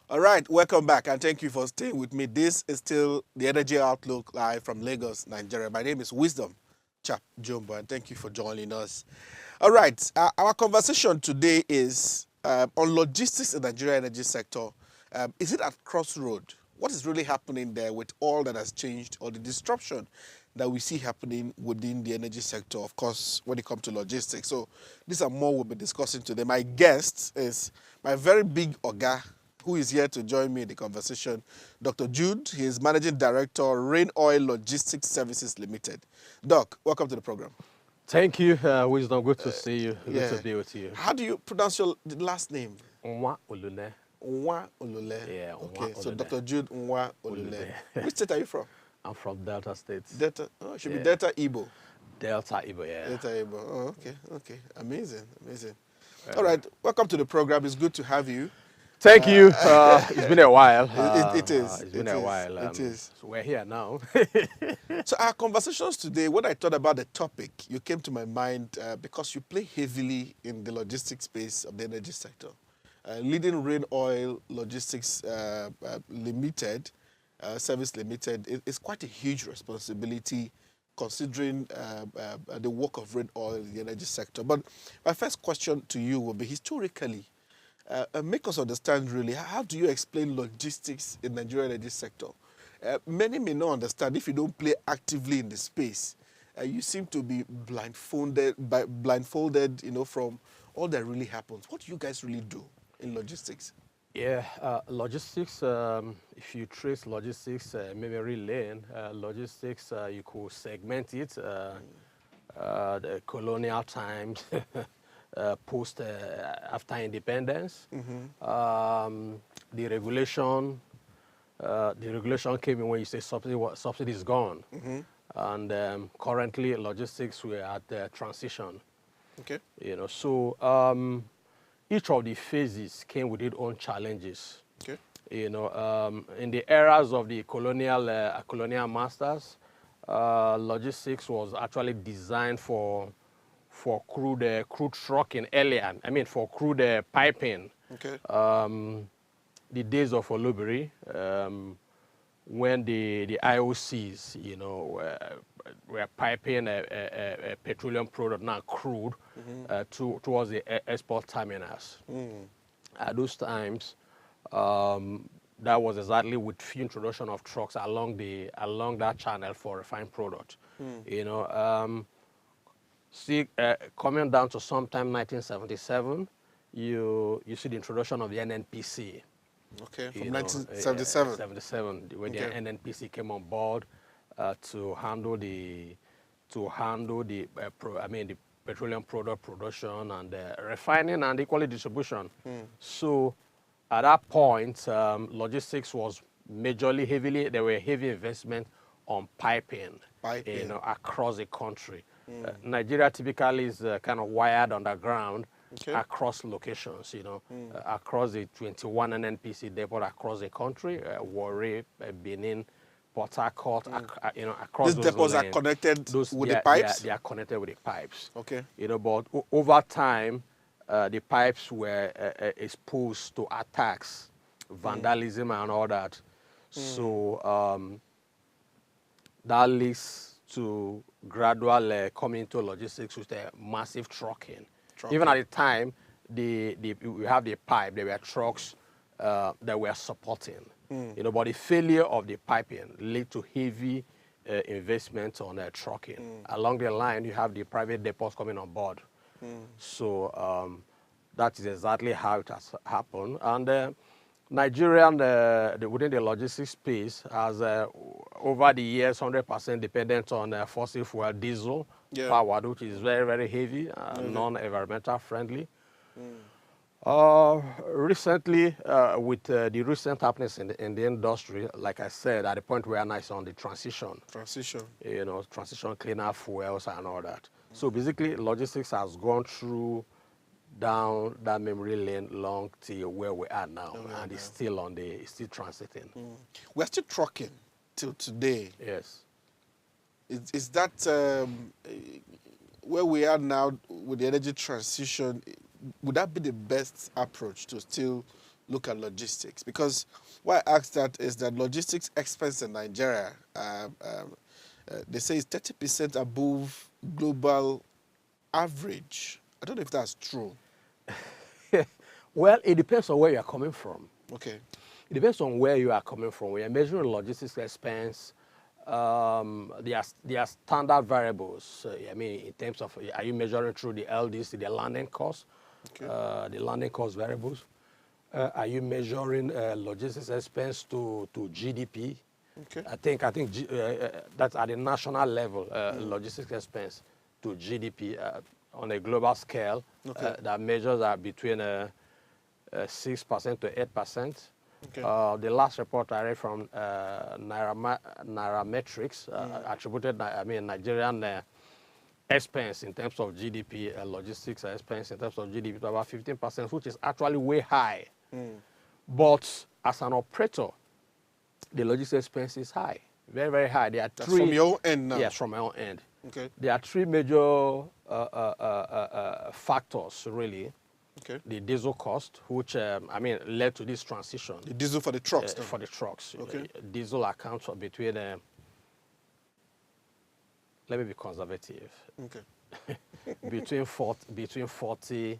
All right, welcome back, and thank you for staying with me. This is still the Energy Outlook live from Lagos, Nigeria. My name is Wisdom Chap Jumbo, and thank you for joining us. All right, our conversation today is on logistics in the Nigeria energy sector. Is it at crossroad? What is really happening there with all that has changed, or the disruption that we see happening within the energy sector, of course, when it comes to logistics? So these are more we'll be discussing today. My guest is my very big Oga, who is here to join me in the conversation, Dr. Jude. He is Managing Director, Rain Oil Logistics Services Limited. Doc, welcome to the program. Thank you, Wisdom. Good to see you. Good to Yeah. be with you. How do you pronounce your last name? Nwa Olune. Nwa Olule. Yeah, Nwa Okay, so Olune. Dr. Jude Nwa Olule. Olule. Which state are you from? I'm from Delta State. Delta. Oh, it should be Yeah. Delta Igbo. Delta Igbo, yeah. Delta Igbo. Oh, okay. Amazing. All right, welcome to the program. It's good to have you. Thank you. It's been a while. It is. It's been a while. It is. So we're here now. So our conversations today, when I thought about the topic, you came to my mind because you play heavily in the logistics space of the energy sector. Leading Rain Oil Logistics Limited, Service Limited, is quite a huge responsibility considering the work of Rain Oil in the energy sector. But my first question to you will be, historically, make us understand really, how do you explain logistics in the Nigerian energy sector? Many may not understand if you don't play actively in the space. You seem to be blindfolded, from all that really happens. What do you guys really do in logistics? Yeah, logistics, if you trace logistics, memory lane, logistics, you could segment it, the colonial times, post after independence. The regulation came in when you say subsidy is gone. And currently logistics, we're at the transition. Okay. So each of the phases came with its own challenges. Okay. In the eras of the colonial masters, logistics was actually designed for crude trucking earlier. I mean, for crude piping. Okay. The days of Olubiri, when the IOCs, were piping a petroleum product, now crude, towards the export terminals. At those times, that was exactly with the introduction of trucks along that channel for refined product. Coming down to sometime 1977, you see the introduction of the NNPC. Okay, from 1977. 77, when the NNPC came on board to handle the petroleum product production and refining and equally distribution. So at that point, logistics was there were heavy investment on piping. Across the country. Nigeria typically is kind of wired underground. Okay. Across locations, across the 21 NNPC depot across the country, Warri, Benin, Port Harcourt, across these those depots lanes. are connected with the pipes? They are connected with the pipes. Okay. But over time, the pipes were exposed to attacks, vandalism and all that. So that leads to gradual coming into logistics with a massive trucking. Even at the time, we have the pipe, there were trucks that were supporting. But the failure of the piping led to heavy investment on trucking. Along the line, you have the private depots coming on board. So that is exactly how it has happened. And Nigerian, within the logistics space, has over the years 100% dependent on fossil fuel diesel power, which is very, very heavy, non-environmental friendly. Recently, with the recent happenings in the industry, like I said, at the point where now it's on the transition, cleaner fuels and all that. So basically, logistics has gone through down that memory lane long till where we are now, and it's still transiting. We're still trucking till today. Yes. Is that where we are now with the energy transition? Would that be the best approach to still look at logistics? Because why I ask that is that logistics expense in Nigeria, they say is 30% above global average. I don't know if that's true. Well, it depends on where you're coming from. Okay. It depends on where you are coming from. When you're measuring logistics expense, there are standard variables. I mean, in terms of, are you measuring through the LDC, the landing cost, Okay. the landing cost variables? Are you measuring logistics expense to GDP? Okay. I think that's at the national level, logistics expense to GDP on a global scale. Okay. That measures are between 6% to 8%. Okay. The last report I read from Nairametrics attributed, Nigerian expense in terms of GDP, logistics expense in terms of GDP to about 15%, which is actually way high. But as an operator, the logistics expense is high, very, very high. There are That's from your own end now? Yes, from my own end. Okay. There are three major factors, really. Okay. The diesel cost, which, led to this transition. The diesel for the trucks? For the trucks. Okay. Diesel accounts for between, let me be conservative, Okay. between 40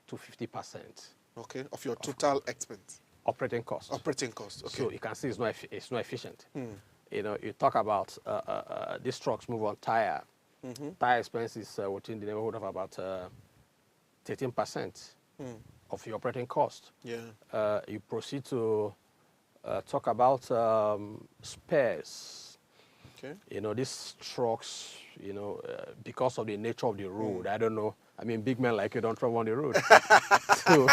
to 50%. Okay. Of your total expense? Operating cost. Operating cost. Okay. So you can see it's not efficient. You know, you talk about these trucks move on tire. Tire expense is within the neighborhood of about 13% of your operating cost. Yeah. You proceed to talk about spares. Okay. You know, these trucks, you know, because of the nature of the road, I don't know. I mean, big men like you don't travel on the road. So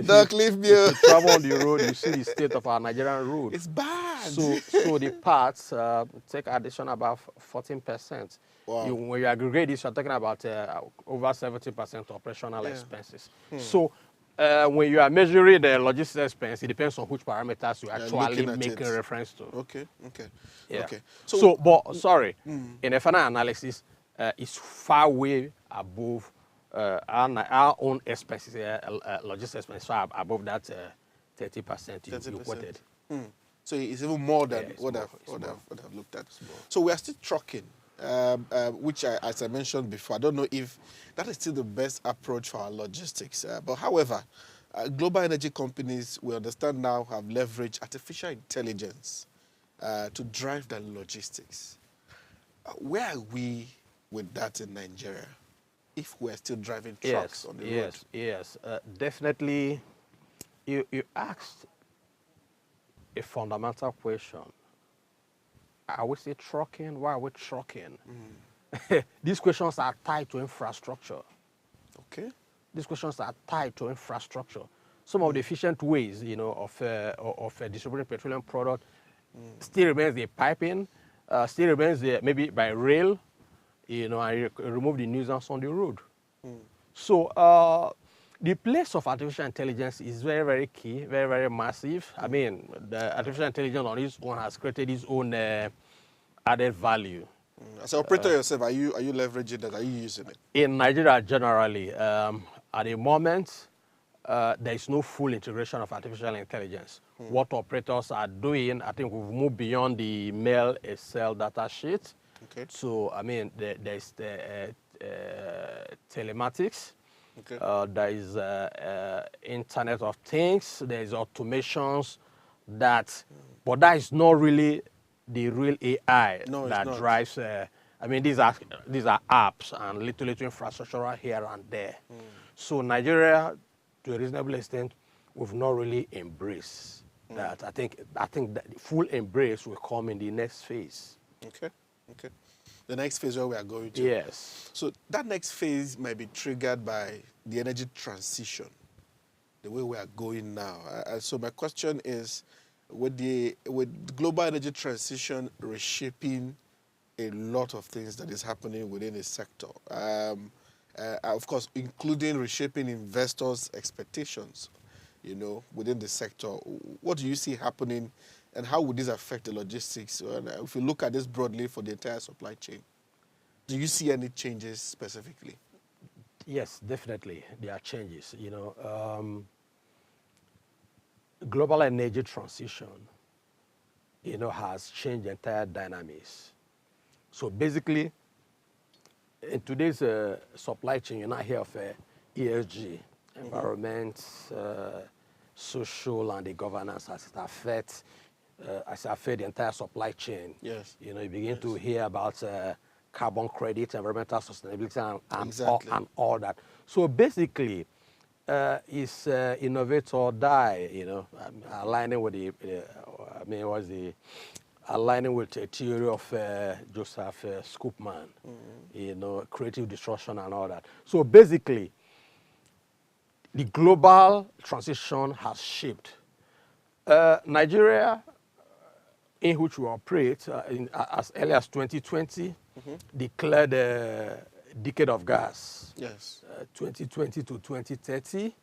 Don't leave me. if you travel on the road, you see the state of our Nigerian road. It's bad. So the parts take addition about 14%. Wow. When you aggregate this, you're talking about over 70% operational expenses. So when you are measuring the logistics expense, it depends on which parameters you actually making reference to. Okay. Okay. Yeah. Okay. In a final analysis, it's far way above our own expenses, logistics expenses, far above that 30% you quoted. So it's even more than what I've looked at. So we are still trucking, which, as I mentioned before, I don't know if that is still the best approach for our logistics. But however, global energy companies, we understand now, have leveraged artificial intelligence to drive their logistics. Where are we with that in Nigeria, if we're still driving trucks on the road? Yes, definitely. You asked a fundamental question. Are we still trucking? Why are we trucking? These questions are tied to infrastructure. Okay. These questions are tied to infrastructure. Some of the efficient ways, you know, of distributing petroleum product still remains the piping, still remains maybe by rail, you know, and remove the nuisance on the road. So the place of artificial intelligence is very, very key, very, very massive. I mean, the artificial intelligence on its own has created its own added value. As an operator yourself, are you leveraging that? Are you using it? In Nigeria, generally, at the moment, there is no full integration of artificial intelligence. What operators are doing, I think we've moved beyond the mail Excel data sheet. Okay. So, I mean, there's the telematics. Okay. There is Internet of Things. There is automations but that is not really the real AI that drives. I mean, these are apps and little infrastructure here and there. So Nigeria, to a reasonable extent, we've not really embraced that. I think that the full embrace will come in the next phase. Okay. Okay. The next phase where we are going to. Yes. So that next phase might be triggered by the energy transition, the way we are going now. So my question is, with global energy transition reshaping a lot of things that is happening within a sector, of course, including reshaping investors' expectations, you know, within the sector, what do you see happening, and how would this affect the logistics? If you look at this broadly for the entire supply chain, do you see any changes specifically? Yes, definitely there are changes. You know, global energy transition, has changed the entire dynamics. So basically, in today's supply chain, you're not here of ESG, environment, social, and the governance as it affects the entire supply chain. Yes. You begin to hear about carbon credit, environmental sustainability, Exactly. and all that. So basically, it's innovate or die. Aligning with aligning with the theory of Joseph Scoopman, creative destruction and all that. So basically, the global transition has shaped. Nigeria, in which we operate, as early as 2020, declared a decade of gas. Yes. 2020 to 2030.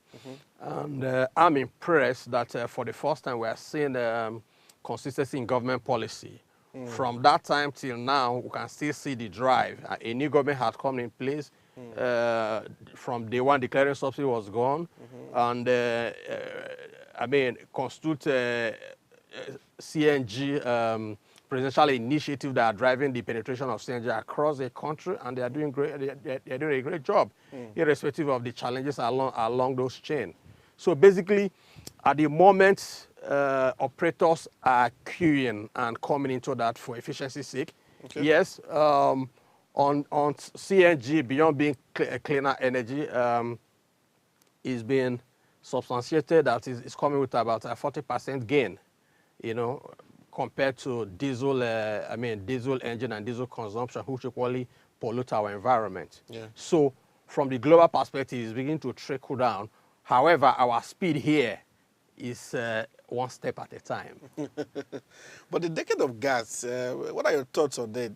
And I'm impressed that for the first time we are seeing consistency in government policy. From that time till now, we can still see the drive. A new government has come in place. From day one, declaring subsidy was gone. And constitute CNG presidential initiative that are driving the penetration of CNG across the country, and they are doing great. They're doing a great job, irrespective of the challenges along those chains. So basically, at the moment, operators are queuing and coming into that for efficiency's sake. Okay. Yes, on CNG, beyond being cleaner energy, is being substantiated that is coming with about a 40% gain, compared to diesel, diesel engine and diesel consumption, which equally pollute our environment. Yeah. So from the global perspective, it's beginning to trickle down. However, our speed here is one step at a time. But the decade of gas, what are your thoughts on that?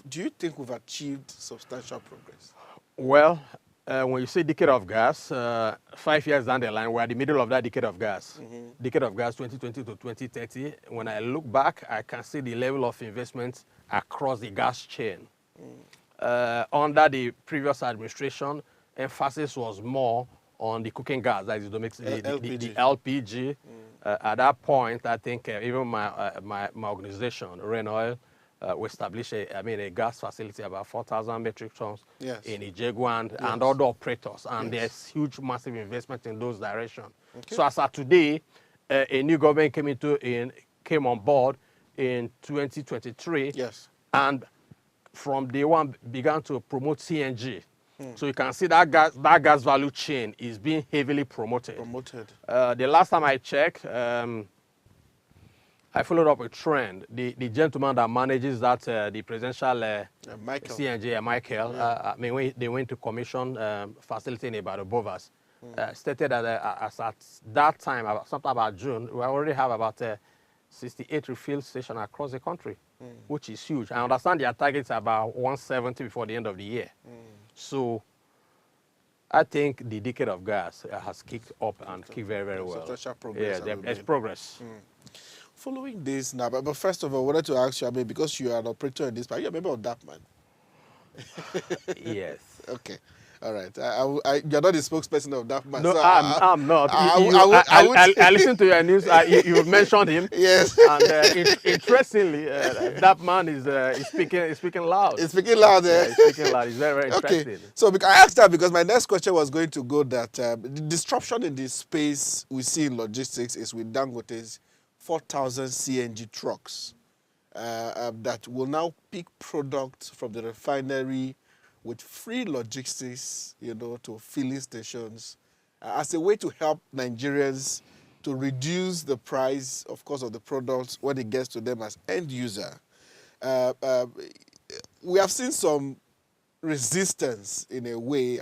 Do you think we've achieved substantial progress? Well, when you say decade of gas, 5 years down the line, we're at the middle of that decade of gas. Decade of gas, 2020 to 2030. When I look back, I can see the level of investment across the gas chain. Under the previous administration, emphasis was more on the cooking gas, that is the LPG. At that point, I think even my organization, Rain Oil, we established a gas facility about 4,000 metric tons in Ijegwu and other operators. And there's huge, massive investment in those directions. Okay. So as of today, a new government came on board in 2023. Yes. And from day one began to promote CNG. So you can see that gas value chain is being heavily promoted. The last time I checked, I followed up a trend. The gentleman that manages that, the presidential CNG, Michael, when they went to commission facility in Bovas, stated that as at that time, sometime about June, we already have about 68 refill stations across the country, which is huge. I understand their targets are about 170 before the end of the year. So I think the decade of gas has kicked up and kicked very, very well. Substantial progress. Yeah, there's progress. Following this now, but first of all, I wanted to ask you, because you are an operator in this part, are you a member of DAPMAN? Yes. Okay. All right. You're not the spokesperson of DAPMAN. No, so I'm not. I listened to your news. You mentioned him. Yes. And interestingly, DAPMAN is speaking loud. It's speaking loud. Yeah, it's speaking loud. It's very, very interesting. Okay. So I asked that because my next question was going to go that the disruption in the space we see in logistics is with Dangote's 4,000 CNG trucks that will now pick products from the refinery with free logistics, to filling stations as a way to help Nigerians to reduce the price, of course, of the products when it gets to them as end user. We have seen some resistance in a way.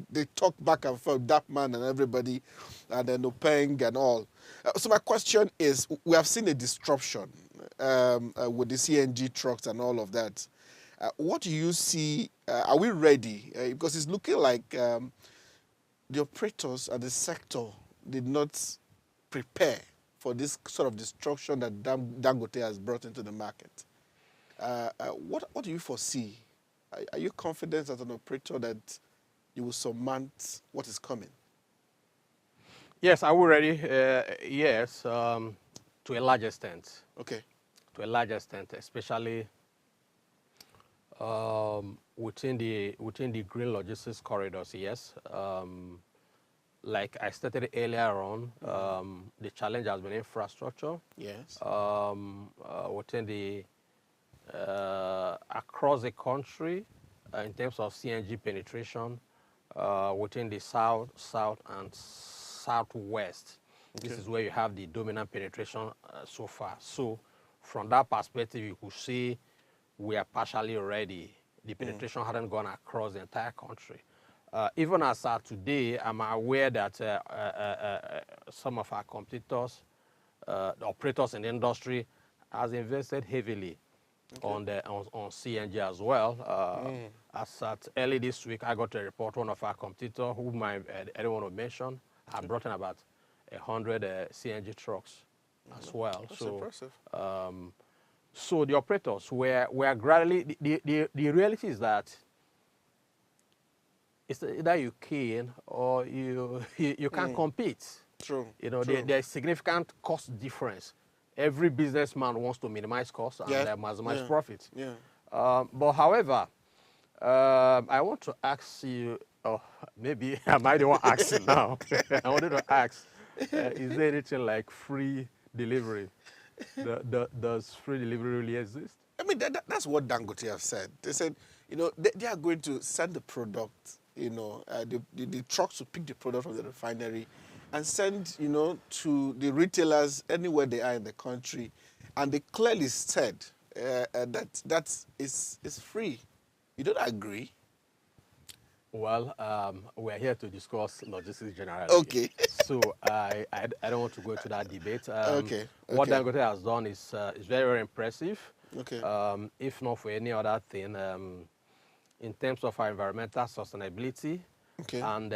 They talk back and forth, DAPMAN and everybody, and then Openg and all. So my question is, we have seen a disruption with the CNG trucks and all of that. What do you see? Are we ready? Because it's looking like the operators and the sector did not prepare for this sort of disruption that Dangote has brought into the market. What do you foresee? Are you confident as an operator that you will surmount what is coming? Yes, are we ready? Yes, to a large extent. Okay. To a large extent, especially within the green logistics corridors. Yes, like I stated earlier on, the challenge has been infrastructure. Yes. Within the across the country, in terms of CNG penetration, within the south, and southwest. This Okay. is where you have the dominant penetration so far. So, from that perspective, you could see we are partially ready. The penetration hadn't gone across the entire country. Even as of today, I'm aware that some of our competitors, the operators in the industry, has invested heavily on CNG as well. As at early this week, I got a report. One of our competitors, whom I don't want to mention, had brought in about 100 CNG trucks as well. That's So, impressive. so the operators were gradually. The reality is that it's either you can or you can't compete. True. You know, True. there's significant cost difference. Every businessman wants to minimize costs and maximize profit. Yeah. But however, I want to ask you, oh, maybe I might want to ask you now. I wanted to ask, is there anything like free delivery? Does free delivery really exist? I mean, that's what Dangote have said. They said, they are going to send the product, the trucks to pick the product from the refinery and send, to the retailers anywhere they are in the country. And they clearly said that is free. You don't agree? Well, we're here to discuss logistics generally. Okay. So I don't want to go into that debate. Okay. What Dangote has done is very, very impressive. Okay. If not for any other thing, in terms of our environmental sustainability Okay. and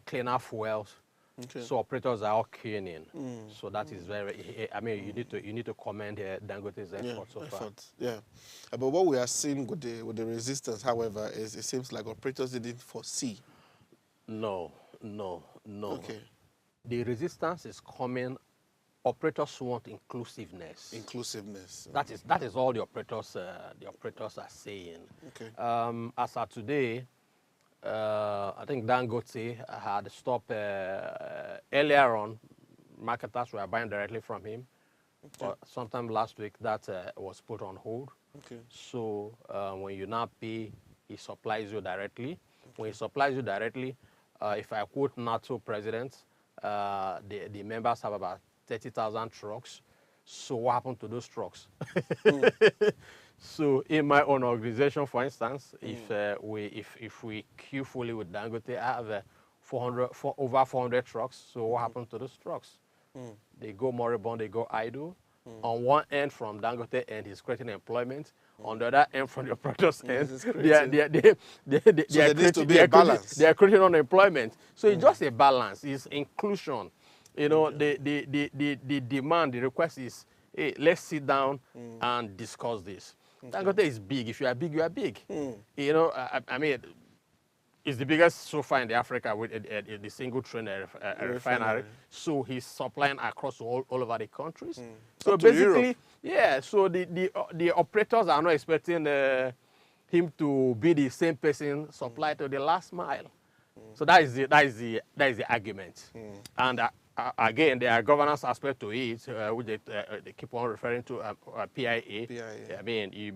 cleaner fuels. Okay. So operators are all keen in. So that is very. I mean, you need to commend Dangote's effort so far. Yeah. But what we are seeing with the resistance, however, is it seems like operators didn't foresee. No. Okay. The resistance is coming. Operators want inclusiveness. Inclusiveness. That is all the operators are saying. Okay. As of today, I think Dangote had stopped earlier on. Marketers were buying directly from him. But sometime last week, that was put on hold. Okay. So when you now pay, he supplies you directly. When he supplies you directly, if I quote NATO president, the members have about 30,000 trucks. So what happened to those trucks? So in my own organization, for instance, if we queue fully with Dangote, I have over 400 trucks. So what happened to those trucks? They go moribund, they go idle. On one end from Dangote end, he's creating employment. On the other end from the operator's end, they are creating unemployment. So it's just a balance. It's inclusion. The demand, the request is, hey, let's sit down and discuss this. Dangote is big. If you are big, you are big. I mean, it's the biggest so far in the Africa with the single train refinery. So he's supplying across all over the countries. So basically, so the operators are not expecting him to be the same person supplied to the last mile. So that is the argument. And again, there are governance aspect to it, which they keep on referring to PIA. I mean,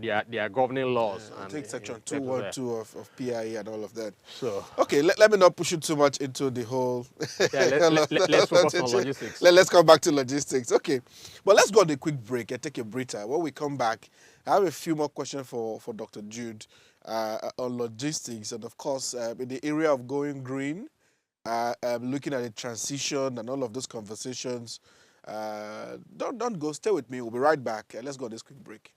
there are governing laws. I think section 212 of PIA and all of that. So okay, let me not push it too much into the whole. Let's focus on logistics. Let's come back to logistics. Okay, but let's go on a quick break and take a breather. When we come back, I have a few more questions for Dr. Jude on logistics, and of course, in the area of going green. Looking at the transition and all of those conversations. Don't go. Stay with me. We'll be right back. Let's go on this quick break.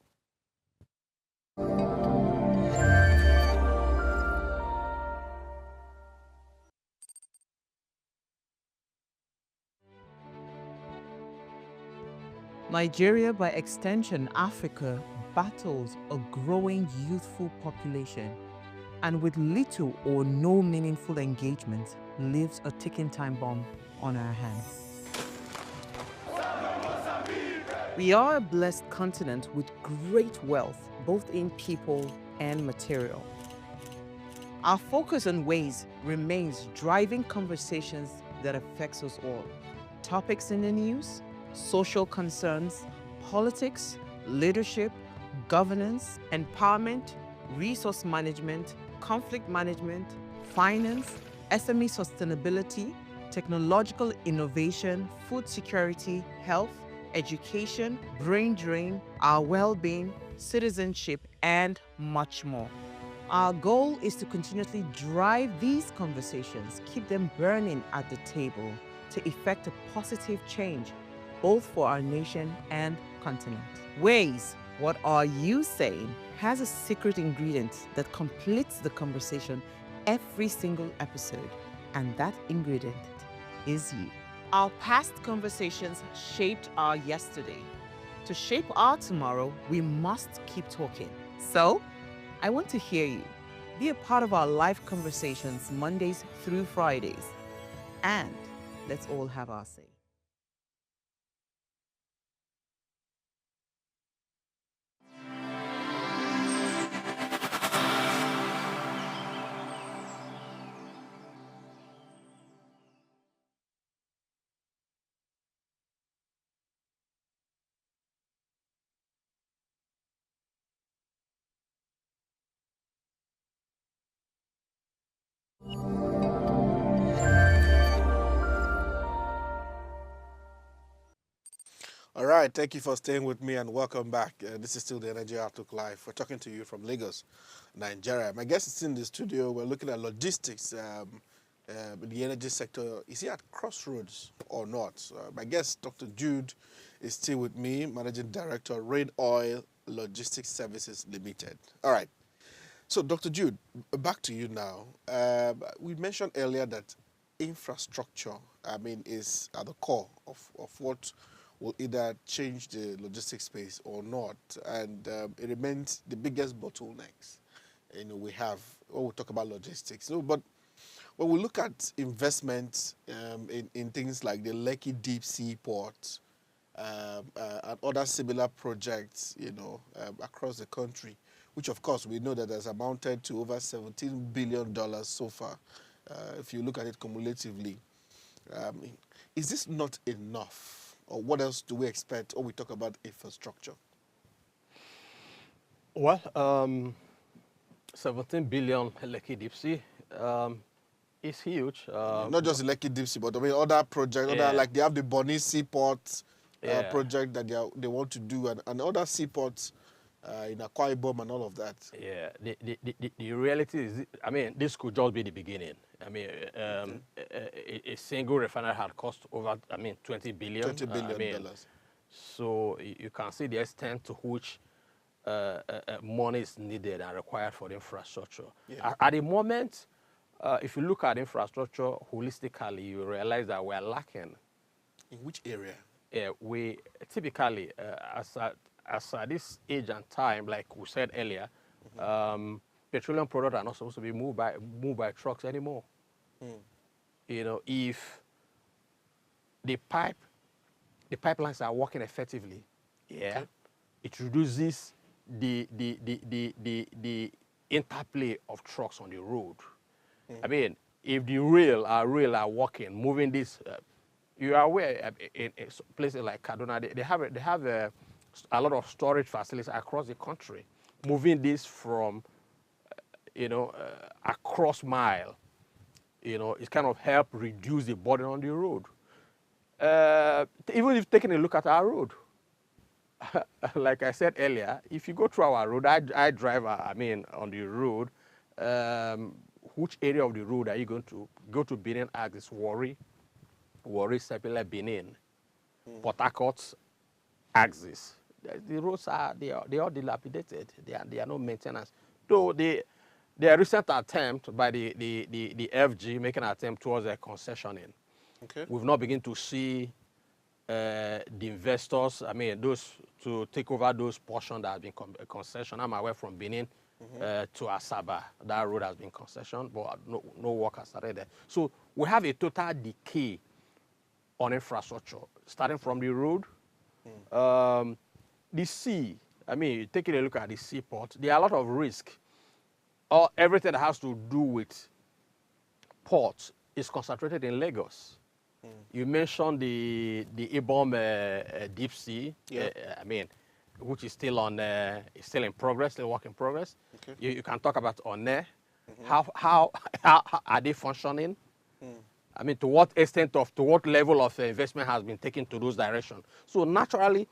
Nigeria, by extension Africa, battles a growing youthful population. And with little or no meaningful engagement, leaves a ticking time bomb on our hands. We are a blessed continent with great wealth, both in people and material. Our focus on ways remains driving conversations that affects us all. Topics in the news, social concerns, politics, leadership, governance, empowerment, resource management, conflict management, finance, SME sustainability, technological innovation, food security, health, education, brain drain, our well-being, citizenship, and much more. Our goal is to continuously drive these conversations, keep them burning at the table to effect a positive change, both for our nation and continent. Ways, what are you saying, has a secret ingredient that completes the conversation every single episode, and that ingredient is you. Our past conversations shaped our yesterday. To shape our tomorrow, we must keep talking. So, I want to hear you. Be a part of our live conversations Mondays through Fridays. And let's all have our say. All right, thank you for staying with me and welcome back. This is still the Energy Outlook Live. We're talking to you from Lagos, Nigeria. My guest is in the studio. We're looking at logistics in the energy sector. Is he at Crossroads or not? My guest, Dr. Jude, is still with me, Managing Director, Rain Oil Logistics Services Limited. All right. So, Dr. Jude, back to you now. We mentioned earlier that infrastructure, is at the core of what will either change the logistics space or not. And it remains the biggest bottlenecks, we have when we talk about logistics. But when we look at investment in things like the Lekki Deep Sea Port and other similar projects, across the country, which of course we know that has amounted to over $17 billion so far, if you look at it cumulatively. Is this not enough? Or what else do we expect when we talk about infrastructure? Well, 17 billion Lekki Deep Sea is huge. Not just the Lekki Deep Sea, but other projects, Yeah. like they have the Bonny Seaport Yeah. project that they want to do, and other seaports in Akwa Ibom and all of that. Yeah, the reality is, this could just be the beginning. A single refinery had cost over, $20 billion. $20 billion. So you can see the extent to which money is needed and required for the infrastructure. Yeah. At the moment, if you look at infrastructure holistically, you realize that we're lacking. In which area? We typically, as at this age and time, like we said earlier, petroleum products are not supposed to be moved by trucks anymore. If the pipelines are working effectively, Okay. it reduces the interplay of trucks on the road. If the rail are working, moving this, you are aware in places like Kaduna, they have a lot of storage facilities across the country, moving this from, across mile, it kind of help reduce the burden on the road. Even if taking a look at our road, like I said earlier, if you go through our road, I drive, on the road, which area of the road are you going to go to? Benin axis, Warri, Sepele, Benin, Port Harcourt axis. The roads they are dilapidated. They are no maintenance. Though the recent attempt by the FG making an attempt towards a concessioning, Okay. we've not begun to see the investors, those to take over those portions that have been concession. I'm aware from Benin, to Asaba. That road has been concessioned, but no work has started there. So we have a total decay on infrastructure, starting from the road, the sea. I mean, taking a look at the seaport, there are a lot of risk. Everything that has to do with ports is concentrated in Lagos. You mentioned the Ibom deep sea. Yeah. I mean, which is still still in progress, still work in progress. Okay. You can talk about One. How are they functioning? I mean, to what level of investment has been taken to those directions? So naturally,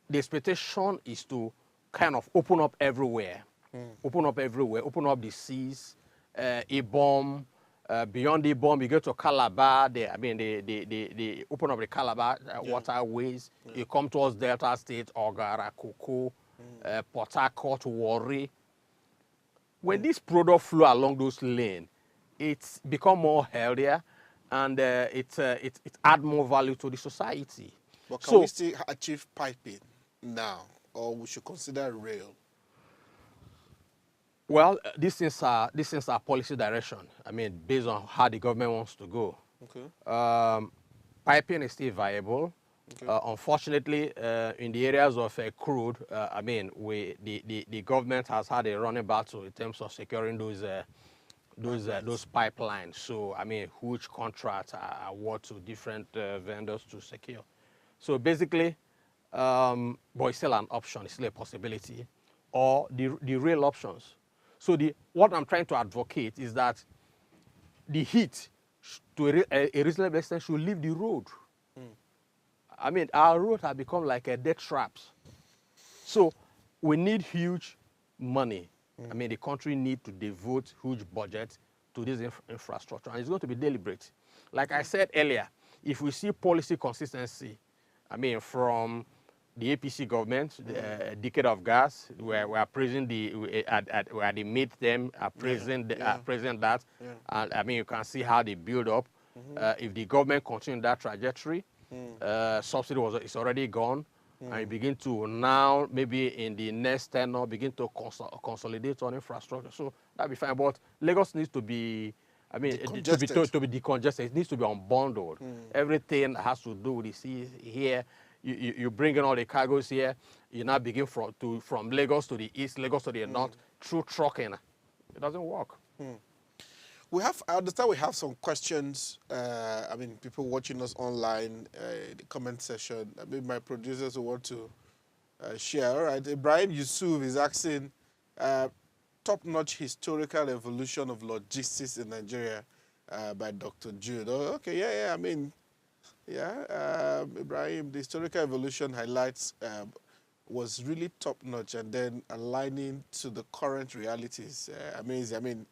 the expectation is to kind of open up everywhere, open up the seas, Ibom. Beyond the bomb, you go to Calabar. They open up the Calabar waterways. You come towards Delta State, Ogara, Koko, Port Harcourt, Warri. When this product flow along those lanes, it's become more healthier, and it add more value to the society. But can we still achieve piping now, or we should consider rail? Well, these things are policy direction. I mean, based on how the government wants to go. Okay. Piping is still viable. Okay. Unfortunately, in the areas of crude, I mean, the government has had a running battle in terms of securing those pipelines. So, I mean, huge contracts are awarded to different vendors to secure. So basically, but it's still an option. It's still a possibility, or the rail options. So what I'm trying to advocate is that the heat, to a reasonable extent, should leave the road. I mean, our roads have become like death traps. So we need huge money. I mean, the country needs to devote huge budget to this infrastructure, and it's going to be deliberate. Like I said earlier, if we see policy consistency, I mean, from the APC government, the decade of gas, we are praising where they meet them, praising that. Yeah. And I mean, you can see how they build up. If the government continues that trajectory, subsidy is already gone, and you begin to now, maybe in the next tenure, begin to consolidate on infrastructure. So that'll be fine. But Lagos needs to be, I mean, to be decongested. It needs to be unbundled. Everything has to do with the sea here. You bring in all the cargoes here. You now begin from Lagos to the east, Lagos to the north, through trucking. It doesn't work. I understand we have some questions. I mean, people watching us online, the comment section. I mean, my producers who want to share. All right, Ibrahim Yusuf is asking, top-notch historical evolution of logistics in Nigeria by Dr. Jude. Oh, okay, yeah. I mean, yeah, Ibrahim, the historical evolution highlights was really top-notch, and then aligning to the current realities. Amazing. I mean,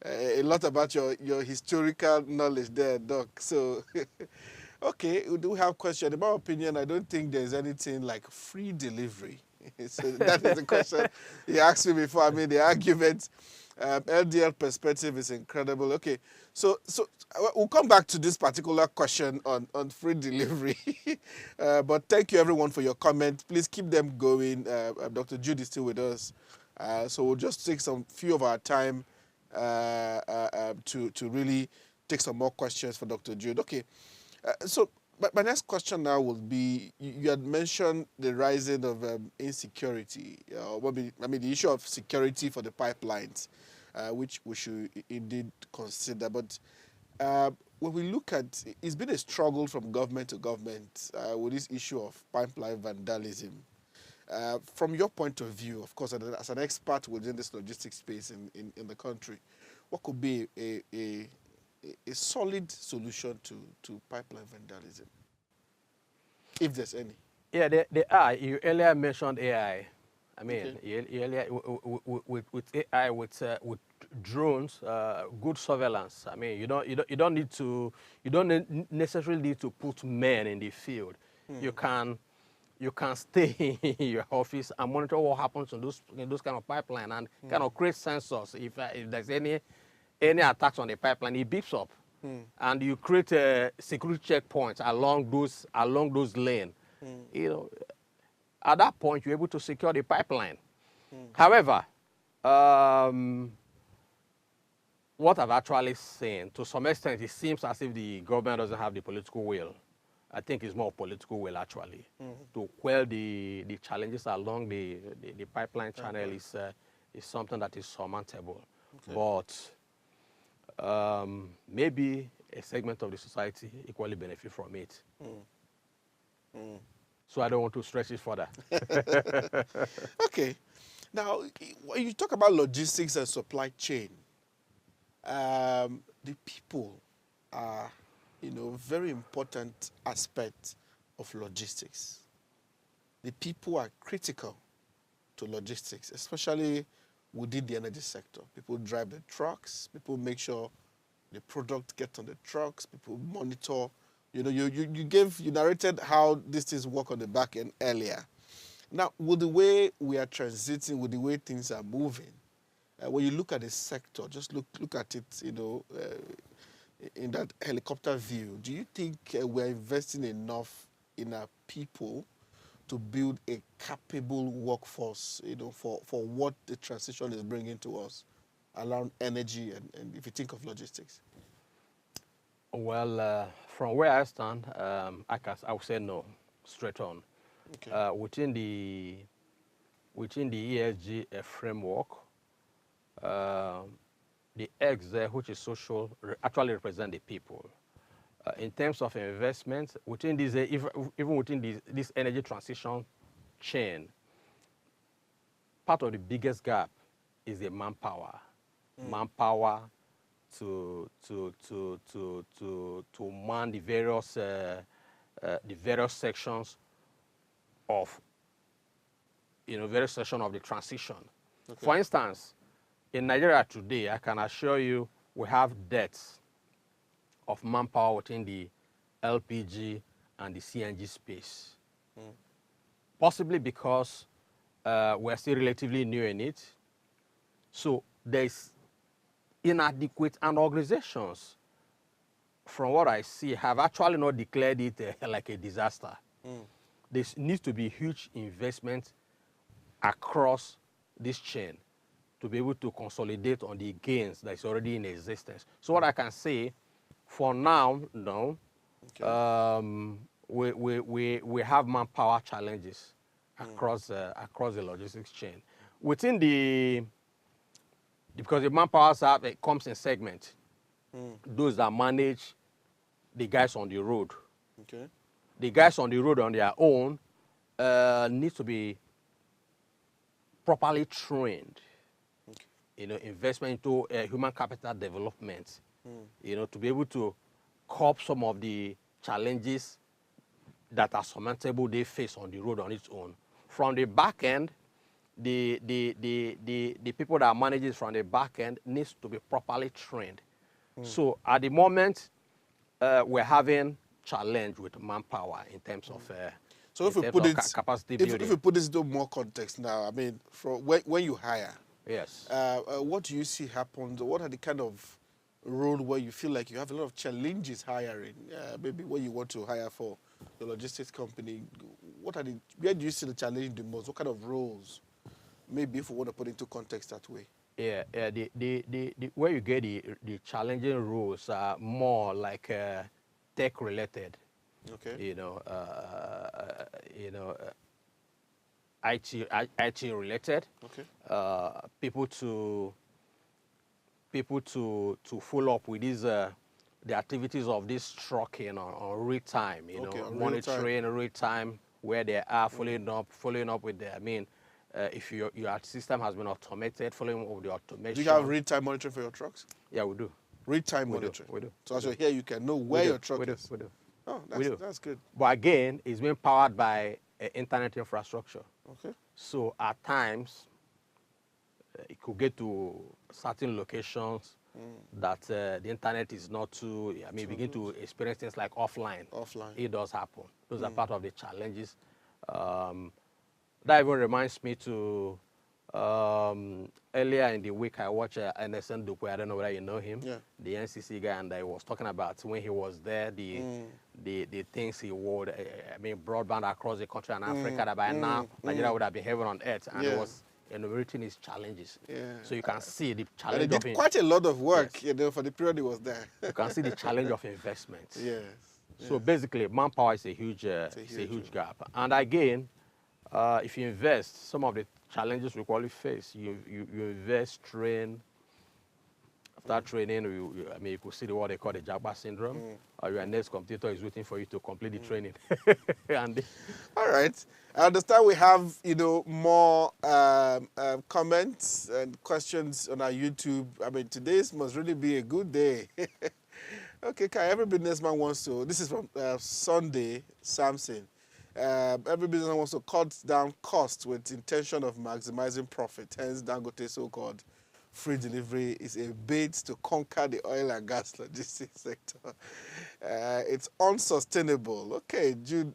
a lot about your historical knowledge there, Doc. So, okay, we do have a question. In my opinion, I don't think there's anything like free delivery. So that is the question he asked me before. I mean, the argument, LDL perspective is incredible. Okay, so we'll come back to this particular question on free delivery. But thank you, everyone, for your comments. Please keep them going. Dr. Jude is still with us. So we'll just take some few of our time to really take some more questions for Dr. Jude. Okay, so my next question now will be, you had mentioned the rising of insecurity. I mean, the issue of security for the pipelines, which we should indeed consider. But when we look at, it's been a struggle from government to government with this issue of pipeline vandalism. From your point of view, of course, as an expert within this logistics space in the country, what could be a solid solution to pipeline vandalism, if there's any? Yeah, there are. You earlier mentioned AI. I mean, okay. Earlier with AI, with drones, good surveillance. I mean, you don't necessarily need to put men in the field. You can stay in your office and monitor what happens in those kind of pipeline, and kind of create sensors. If there's any attacks on the pipeline, it beeps up, and you create security checkpoints along those lanes. You know, at that point, you're able to secure the pipeline. However, What I've actually seen, to some extent, it seems as if the government doesn't have the political will. I think it's more political will, actually, to quell the challenges along the pipeline channel is something that is surmountable. Okay. But maybe a segment of the society equally benefit from it. So I don't want to stretch it further. Okay. Now, when you talk about logistics and supply chain, the people are, very important aspect of logistics. The people are critical to logistics, especially within the energy sector. People drive the trucks. People make sure the product gets on the trucks. People monitor. You narrated how these things work on the back end earlier. Now, with the way we are transiting, with the way things are moving, when you look at the sector, just look at it, in that helicopter view. Do you think we're investing enough in our people to build a capable workforce, for what the transition is bringing to us around energy and if you think of logistics? Well, from where I stand, I would say no, straight on. Okay. Within the ESG framework, the X there, which is social, actually represent the people. In terms of investment, within this, even within this energy transition chain, part of the biggest gap is the manpower. Manpower to man the various sections of various section of the transition. Okay. For instance, in Nigeria today, I can assure you we have debts of manpower within the LPG and the CNG space. Possibly because we're still relatively new in it. So there's inadequate, and organizations, from what I see, have actually not declared it like a disaster. There needs to be huge investment across this chain to be able to consolidate on the gains that's already in existence. So what I can say, for now, no, Okay. we have manpower challenges across the logistics chain. Within because the manpower have, it comes in segment. Those that manage the guys on the road. Okay. The guys on the road on their own need to be properly trained. Okay. Investment into human capital development. To be able to cope some of the challenges that are surmountable they face on the road on its own. From the back end, the people that manage it from the back end needs to be properly trained. So at the moment, we're having challenge with manpower in terms of So if we put it, capacity if building. we put this into more context now, I mean, from when you hire, Yes. what do you see happen? What are the kind of role where you feel like you have a lot of challenges hiring? Maybe when you want to hire for the logistics company, where do you see the challenge the most? What kind of roles? Maybe if we want to put it into context that way. Yeah. The where you get the challenging roles are more like tech related. Okay. IT related. Okay. People to follow up with these the activities of this trucking on real time. Okay, on real monitoring real time where they are, following up with the. I mean, if your system has been automated, following up with the automation. Do you have real-time monitoring for your trucks? Yeah, we do. Real-time We do, monitoring. we do, So we as do. you're here, you can know where your truck is. We do. Oh, We do. that's good. But again, it's being powered by internet infrastructure. Okay. So at times, it could get to certain locations that the internet is not too. I mean, begin to experience things like offline. Offline. It does happen. Those are part of the challenges. That even reminds me to earlier in the week I watched NSN Dupe. I don't know whether you know him. Yeah. The NCC guy, and I was talking about when he was there, the things he would, I mean, broadband across the country and Africa, that by now Nigeria would have been heaven on earth, and Yeah. it was enumerating his challenges. Yeah. So you can see the And he challenge did of quite a lot of work, Yes. you know, for the period he was there. you can see the challenge of investment. Yes. So basically, manpower is a huge, It's a it's a huge huge gap. And again, if you invest, some of the challenges we probably face, you invest, train. After training, I mean, you could see what they call the Jabba syndrome. Or your next competitor is waiting for you to complete the training. and All right. I understand we have, you know, more comments and questions on our YouTube. I mean, today's must really be a good day. Okay, Kai, every businessman wants to, this is from Sunday Samson. Every businessman wants to cut down costs with intention of maximizing profit. Hence, Dangote's so-called free delivery is a bait to conquer the oil and gas logistics sector. It's unsustainable. Okay, Jude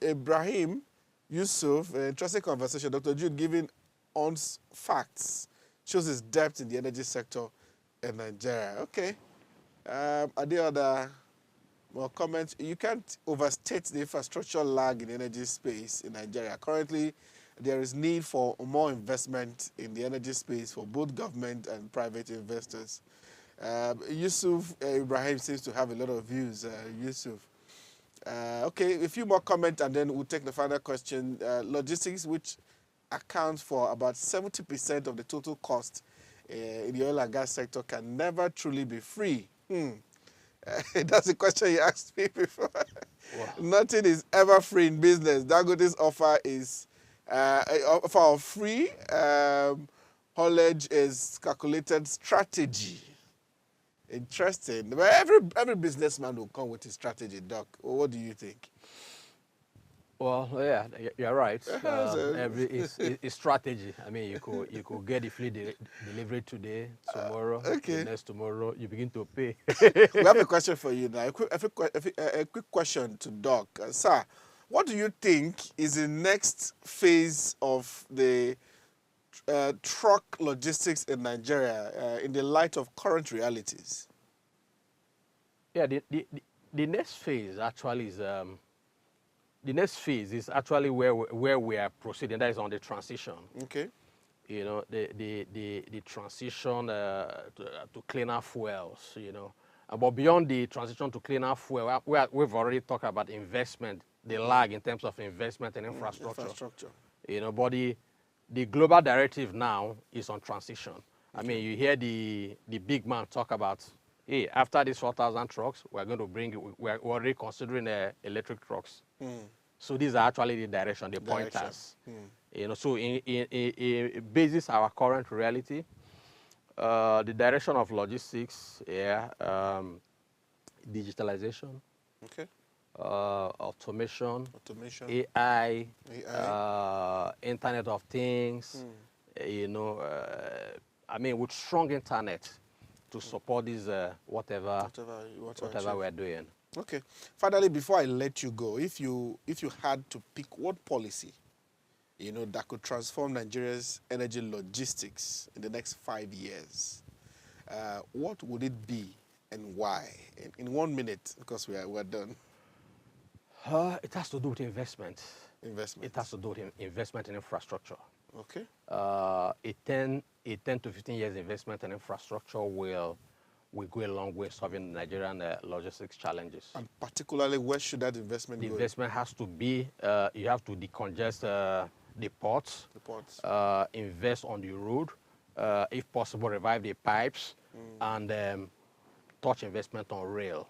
Ibrahim Yusuf, interesting conversation. Dr. Jude giving us facts, shows his depth in the energy sector in Nigeria. Okay. Are there other more comments? You can't overstate the infrastructure lag in the energy space in Nigeria. Currently, there is need for more investment in the energy space for both government and private investors. Yusuf Ibrahim seems to have a lot of views. Yusuf. Okay, a few more comments and then we'll take the final question. Logistics, which accounts for about 70% of the total cost in the oil and gas sector, can never truly be free. That's the question you asked me before. Wow. Nothing is ever free in business. Dangote's offer is offer of free haulage is calculated strategy. Interesting. But every businessman will come with his strategy, Doc. What do you think? Well, yeah, you're right. It's strategy. I mean, you could get the free delivery today, tomorrow, okay. the next tomorrow. You begin to pay. We have a question for you now. A quick question to Doc. Sir, what do you think is the next phase of the truck logistics in Nigeria in the light of current realities? Yeah, the next phase actually is the next phase is actually where we are proceeding. That is on the transition. Okay. You know, the transition to cleaner fuels. You know, but beyond the transition to cleaner fuel, we've already talked about investment, the lag in terms of investment in infrastructure. You know, but the global directive now is on transition. Okay. I mean, you hear the big man talk about, hey, after these 4,000 trucks, we're going to we're already considering electric trucks. So these are actually the direction, the pointers. You know, so in basis our current reality, the direction of logistics, digitalization, okay, automation, AI, Internet of Things. You know, I mean, with strong internet to support this whatever we're doing. Okay. Finally, before I let you go, if you had to pick what policy, you know, that could transform Nigeria's energy logistics in the next 5 years, what would it be and why? In 1 minute, because we're done. It has to do with investment. Investment. It has to do with investment in infrastructure. Okay. A 10 to 15 years investment in infrastructure will go a long way solving Nigerian logistics challenges. And particularly, where should that investment go? The investment has to be, you have to decongest the ports. Invest on the road. If possible, revive the pipes and touch investment on rail.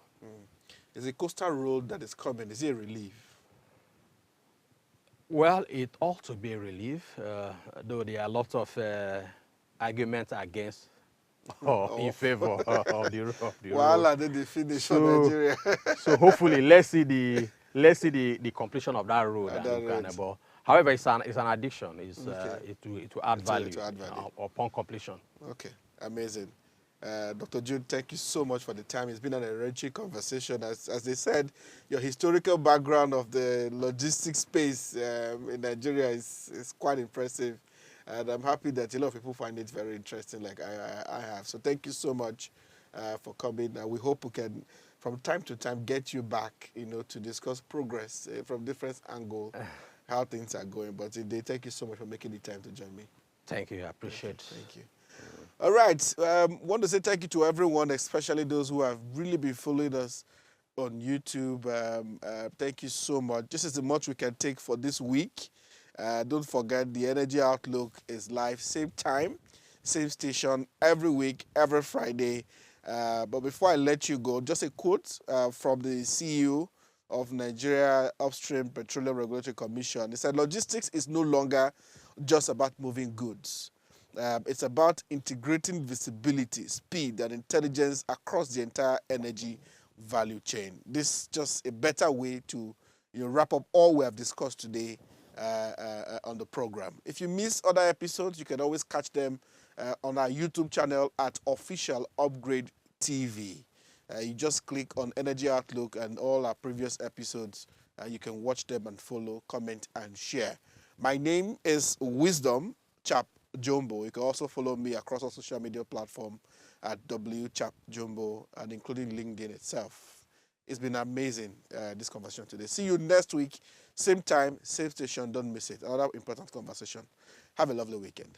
Is the coastal road that is coming, is it a relief? Well, it ought to be a relief, though there are lots of arguments against or in favor of the road. Well, did they finish for Nigeria? So hopefully, let's see the completion of that road. But however, it's an addiction. It will add value upon completion. Okay, amazing. Dr. Jude, thank you so much for the time. It's been an enriching conversation. As they said, your historical background of the logistics space in Nigeria is quite impressive. And I'm happy that a lot of people find it very interesting like I have. So thank you so much for coming. We hope we can, from time to time, get you back, you know, to discuss progress from different angles, how things are going. But today, thank you so much for making the time to join me. Thank you. I appreciate. Thank you. All right. Want to say thank you to everyone, especially those who have really been following us on YouTube. Thank you so much. This is the much we can take for this week. Don't forget, the Energy Outlook is live, same time, same station, every week, every Friday. But before I let you go, just a quote from the CEO of Nigeria Upstream Petroleum Regulatory Commission. He said, logistics is no longer just about moving goods. It's about integrating visibility, speed, and intelligence across the entire energy value chain. This is just a better way to wrap up all we have discussed today on the program. If you miss other episodes, you can always catch them on our YouTube channel at Official Upgrade TV. You just click on Energy Outlook and all our previous episodes. You can watch them and follow, comment, and share. My name is Wisdom Chap Jumbo. You can also follow me across our social media platform at WChapJumbo and including LinkedIn itself. It's been amazing, this conversation today. See you next week, same time, same station. Don't miss it. Another important conversation. Have a lovely weekend.